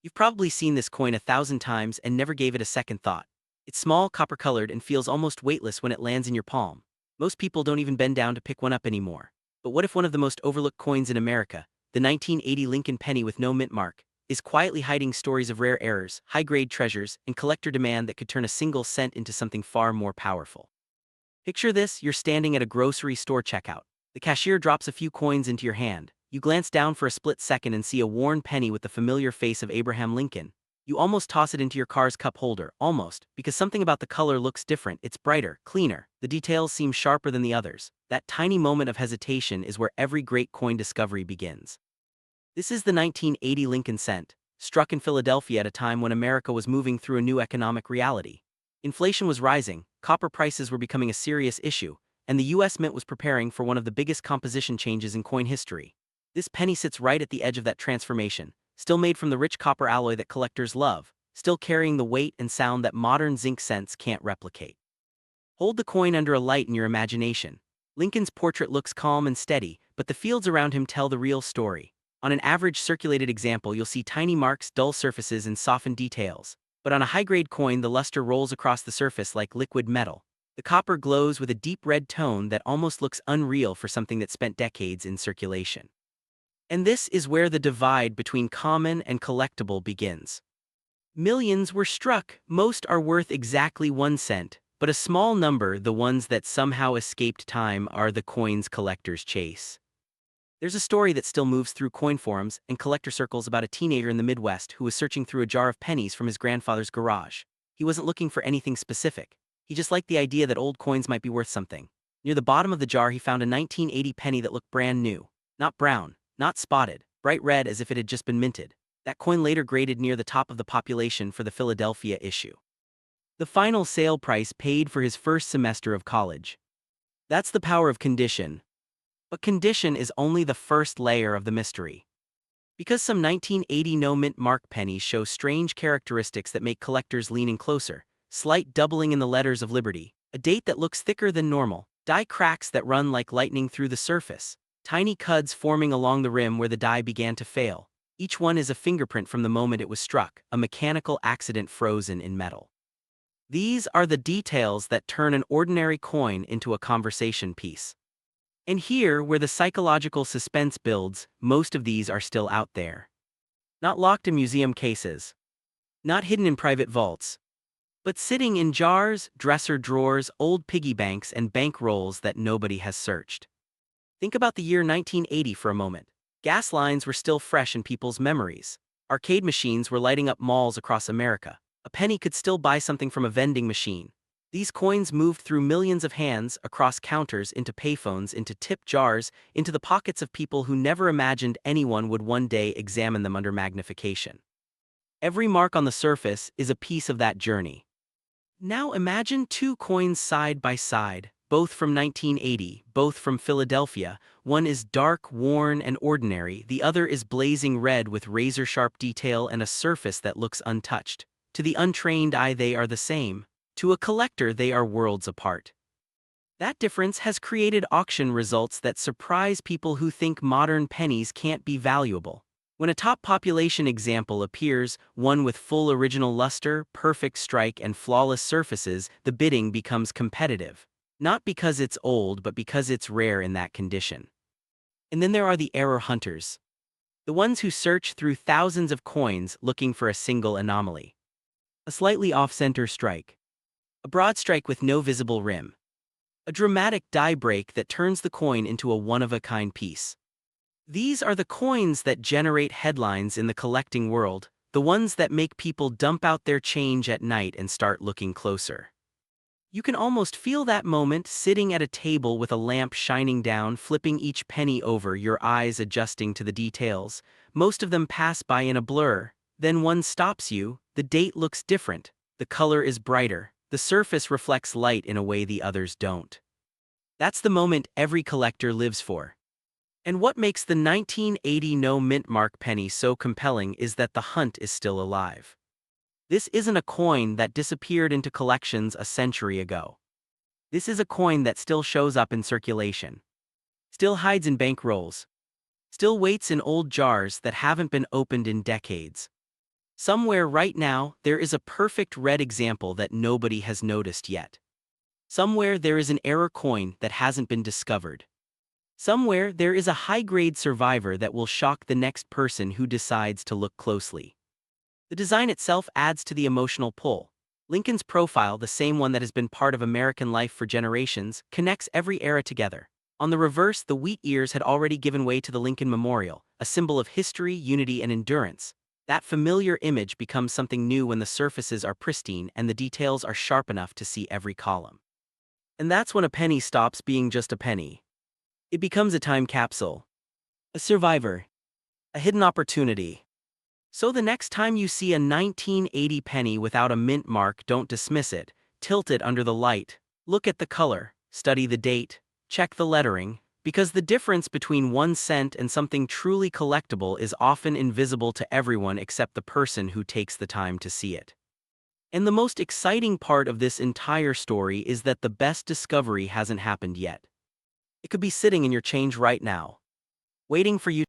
You've probably seen this coin 1,000 times and never gave it a second thought. It's small, copper-colored, and feels almost weightless when it lands in your palm. Most people don't even bend down to pick one up anymore. But what if one of the most overlooked coins in America, the 1980 Lincoln penny with no mint mark, is quietly hiding stories of rare errors, high-grade treasures, and collector demand that could turn a single cent into something far more powerful? Picture this: you're standing at a grocery store checkout. The cashier drops a few coins into your hand. You glance down for a split second and see a worn penny with the familiar face of Abraham Lincoln. You almost toss it into your car's cup holder, almost, because something about the color looks different. It's brighter, cleaner, the details seem sharper than the others. That tiny moment of hesitation is where every great coin discovery begins. This is the 1980 Lincoln cent, struck in Philadelphia at a time when America was moving through a new economic reality. Inflation was rising, copper prices were becoming a serious issue, and the US Mint was preparing for one of the biggest composition changes in coin history. This penny sits right at the edge of that transformation, still made from the rich copper alloy that collectors love, still carrying the weight and sound that modern zinc cents can't replicate. Hold the coin under a light in your imagination. Lincoln's portrait looks calm and steady, but the fields around him tell the real story. On an average circulated example, you'll see tiny marks, dull surfaces, and softened details. But on a high-grade coin, the luster rolls across the surface like liquid metal. The copper glows with a deep red tone that almost looks unreal for something that spent decades in circulation. And this is where the divide between common and collectible begins. Millions were struck, most are worth exactly 1 cent, but a small number, the ones that somehow escaped time, are the coins collectors chase. There's a story that still moves through coin forums and collector circles about a teenager in the Midwest who was searching through a jar of pennies from his grandfather's garage. He wasn't looking for anything specific. He just liked the idea that old coins might be worth something. Near the bottom of the jar, he found a 1980 penny that looked brand new. Not brown, not spotted, bright red as if it had just been minted. That coin later graded near the top of the population for the Philadelphia issue. The final sale price paid for his first semester of college. That's the power of condition. But condition is only the first layer of the mystery. Because some 1980 no-mint mark pennies show strange characteristics that make collectors lean in closer: slight doubling in the letters of Liberty, a date that looks thicker than normal, die cracks that run like lightning through the surface, tiny cuds forming along the rim where the die began to fail. Each one is a fingerprint from the moment it was struck, a mechanical accident frozen in metal. These are the details that turn an ordinary coin into a conversation piece. And here, where the psychological suspense builds, most of these are still out there. Not locked in museum cases. Not hidden in private vaults. But sitting in jars, dresser drawers, old piggy banks, and bank rolls that nobody has searched. Think about the year 1980 for a moment. Gas lines were still fresh in people's memories. Arcade machines were lighting up malls across America. A penny could still buy something from a vending machine. These coins moved through millions of hands, across counters, into payphones, into tip jars, into the pockets of people who never imagined anyone would one day examine them under magnification. Every mark on the surface is a piece of that journey. Now imagine two coins side by side, both from 1980, both from Philadelphia. One is dark, worn, and ordinary, the other is blazing red with razor-sharp detail and a surface that looks untouched. To the untrained eye, they are the same. To a collector, they are worlds apart. That difference has created auction results that surprise people who think modern pennies can't be valuable. When a top population example appears, one with full original luster, perfect strike, and flawless surfaces, the bidding becomes competitive. Not because it's old, but because it's rare in that condition. And then there are the error hunters. The ones who search through thousands of coins looking for a single anomaly. A slightly off-center strike. A broad strike with no visible rim. A dramatic die break that turns the coin into a one-of-a-kind piece. These are the coins that generate headlines in the collecting world, the ones that make people dump out their change at night and start looking closer. You can almost feel that moment sitting at a table with a lamp shining down, flipping each penny over, your eyes adjusting to the details. Most of them pass by in a blur, then one stops you. The date looks different, the color is brighter. The surface reflects light in a way the others don't. That's the moment every collector lives for. And what makes the 1980 no-mint mark penny so compelling is that the hunt is still alive. This isn't a coin that disappeared into collections a century ago. This is a coin that still shows up in circulation. Still hides in bank rolls. Still waits in old jars that haven't been opened in decades. Somewhere right now, there is a perfect red example that nobody has noticed yet. Somewhere there is an error coin that hasn't been discovered. Somewhere there is a high-grade survivor that will shock the next person who decides to look closely. The design itself adds to the emotional pull. Lincoln's profile, the same one that has been part of American life for generations, connects every era together. On the reverse, the wheat ears had already given way to the Lincoln Memorial, a symbol of history, unity, and endurance. That familiar image becomes something new when the surfaces are pristine and the details are sharp enough to see every column. And that's when a penny stops being just a penny. It becomes a time capsule, a survivor, a hidden opportunity. So the next time you see a 1980 penny without a mint mark, don't dismiss it. Tilt it under the light. Look at the color, study the date, check the lettering, because the difference between 1 cent and something truly collectible is often invisible to everyone except the person who takes the time to see it. And the most exciting part of this entire story is that the best discovery hasn't happened yet. It could be sitting in your change right now, waiting for you.